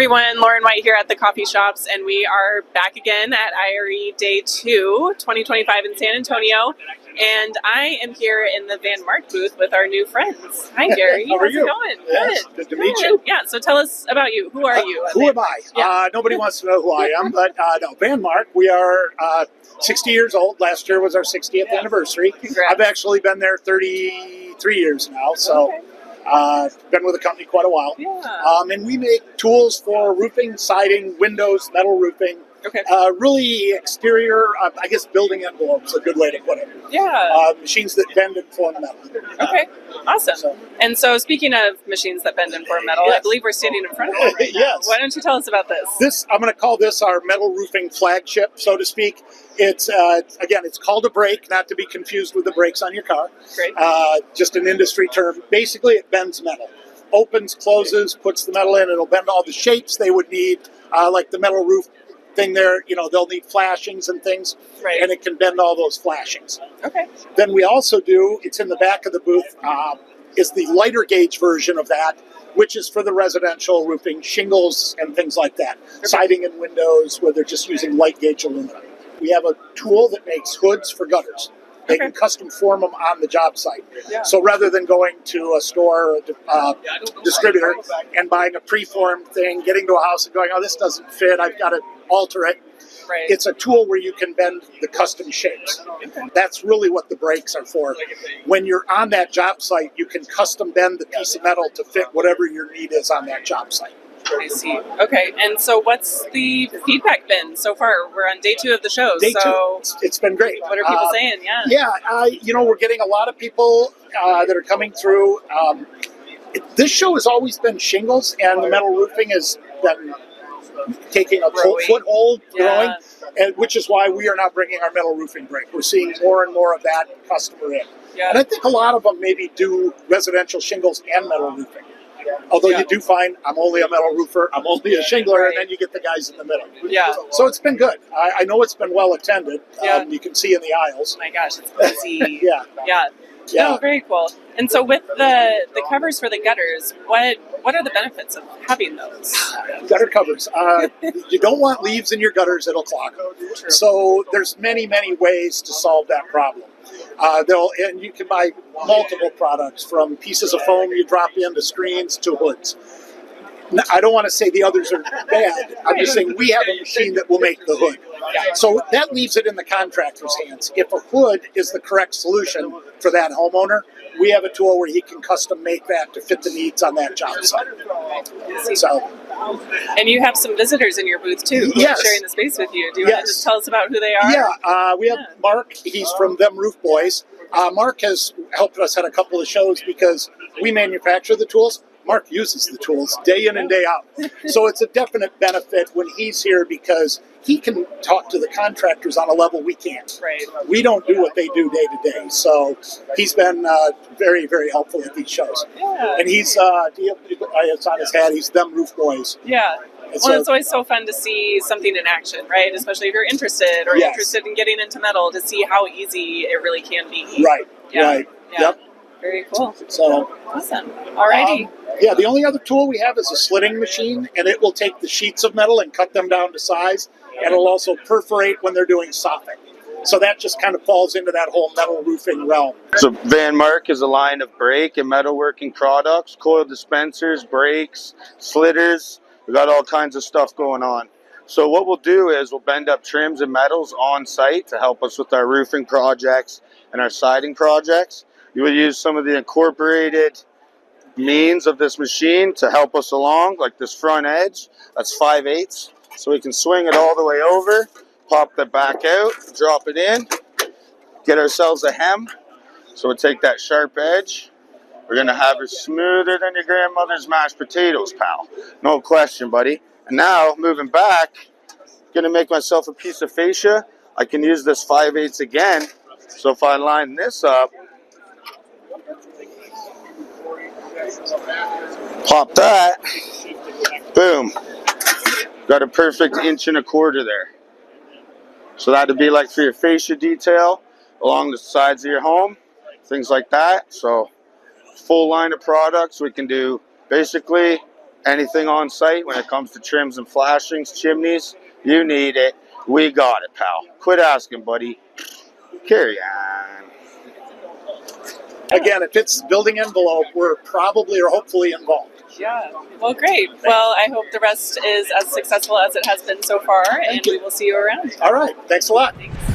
everyone, Lauren White here at the coffee shops, and we are back again at IRE Day 2, 2025 in San Antonio. And I am here in the Van Mark booth with our new friends. Hi, Gary. How are How's you? it going? Yes, good to meet you. Yeah, so tell us about you. Who are you? Who am I? Yeah. Nobody wants to know who I am, but no, Van Mark. We are 60 years old. Last year was our 60th anniversary. Congrats. I've actually been there 33 years now, so been with the company quite a while. Yeah. And we make tools for roofing, siding, windows, metal roofing. Okay. Really exterior, I guess building envelopes, a good way to put it. Yeah. Machines that bend and form metal. Okay. Awesome. So- And so speaking of machines that bend and form metal, I Yes. believe we're standing in front of one right now. Yes. Why don't you tell us about this? I'm going to call this our metal roofing flagship, so to speak. It's again, it's called a brake, not to be confused with the brakes on your car. Great. Just an industry term. Basically, it bends metal, opens, closes, puts the metal in. It'll bend all the shapes they would need, like the metal roof thing there. You know, they'll need flashings and things, Right. and it can bend all those flashings. Okay. Then we also do. It's in the back of the booth. Is the lighter gauge version of that, which is for the residential roofing, shingles and things like that. Okay. Siding and windows where they're just using light gauge aluminum. We have a tool that makes hoods for gutters. They Okay. can custom form them on the job site. Yeah. So rather than going to a store or a distributor and buying a preformed thing, getting to a house and going, oh, this doesn't fit, I've got to alter it. Right. It's a tool where you can bend the custom shapes. That's really what the brakes are for. When you're on that job site, you can custom bend the piece of metal to fit whatever your need is on that job site. I see. Okay, and so what's the feedback been so far? We're on day 2 of the show. Day so two, it's been great. what are people saying? Yeah. Yeah, we're getting a lot of people that are coming through. This show has always been shingles, and the metal roofing has been taking a Growing. foothold, growing, Yeah. and which is why we are now bringing our metal roofing brake. We're seeing more and more of that customer in. Yeah. And I think a lot of them maybe do residential shingles and metal roofing. Although Yeah. you do find I'm only a metal roofer, I'm only a shingler, Right. and then you get the guys in the middle. Yeah. So it's been good. I know it's been well attended. Yeah. You can see in the aisles. Oh my gosh, it's busy. Yeah. Yeah. Yeah. No, very cool. And so with the covers for the gutters, what are the benefits of having those? Gutter covers. You don't want leaves in your gutters; it'll clog. True. So there's many ways to solve that problem. And you can buy multiple products, from pieces of foam you drop into screens to hoods. Now, I don't want to say the others are bad. I'm just saying we have a machine that will make the hood. So that leaves it in the contractor's hands. If a hood is the correct solution for that homeowner, we have a tool where he can custom make that to fit the needs on that job site. So, And you have some visitors in your booth too, who are Yes. sharing the space with you. Do you want Yes. to just tell us about who they are? yeah, we have Mark. He's from Them Roof Boys. Mark has helped us at a couple of shows because we manufacture the tools. Mark uses the tools day in and day out. So it's a definite benefit when he's here because he can talk to the contractors on a level we can't. Right. We don't do what they do day to day. So he's been very helpful at these shows. Yeah. And he's, it's on his hat, he's Them Roof Boys. Yeah. And Well, so- it's always so fun to see something in action, right? Especially if you're interested or Yes. interested in getting into metal, to see how easy it really can be. Right, Yeah. right. Yeah. Yep. Very cool. So Awesome. Alrighty. yeah, the only other tool we have is a slitting machine, and it will take the sheets of metal and cut them down to size, and it'll also perforate when they're doing soffing. So that just kind of falls into that whole metal roofing realm. So Van Mark is a line of brake and metalworking products, coil dispensers, brakes, slitters. We got all kinds of stuff going on. So what we'll do is we'll bend up trims and metals on site to help us with our roofing projects and our siding projects. You would use some of the incorporated means of this machine to help us along, like this front edge. That's 5/8. So we can swing it all the way over, pop that back out, drop it in, get ourselves a hem. So we'll take that sharp edge. We're going to have it smoother than your grandmother's mashed potatoes, pal. No question, buddy. And now, moving back, going to make myself a piece of fascia. I can use this 5/8 again. So if I line this up, pop that, boom. Got a perfect 1.25 inches there. So that'd be like for your fascia detail along the sides of your home, things like that. So full line of products. We can do basically Anything on site when it comes to trims and flashings, chimneys, you need it. We got it, pal. Quit asking, buddy. Carry on. Again, if it's building envelope, we're probably or hopefully involved. Yeah. Well, great. Well, I hope the rest is as successful as it has been so far, and we will see you around. All right. Thanks a lot. Thanks.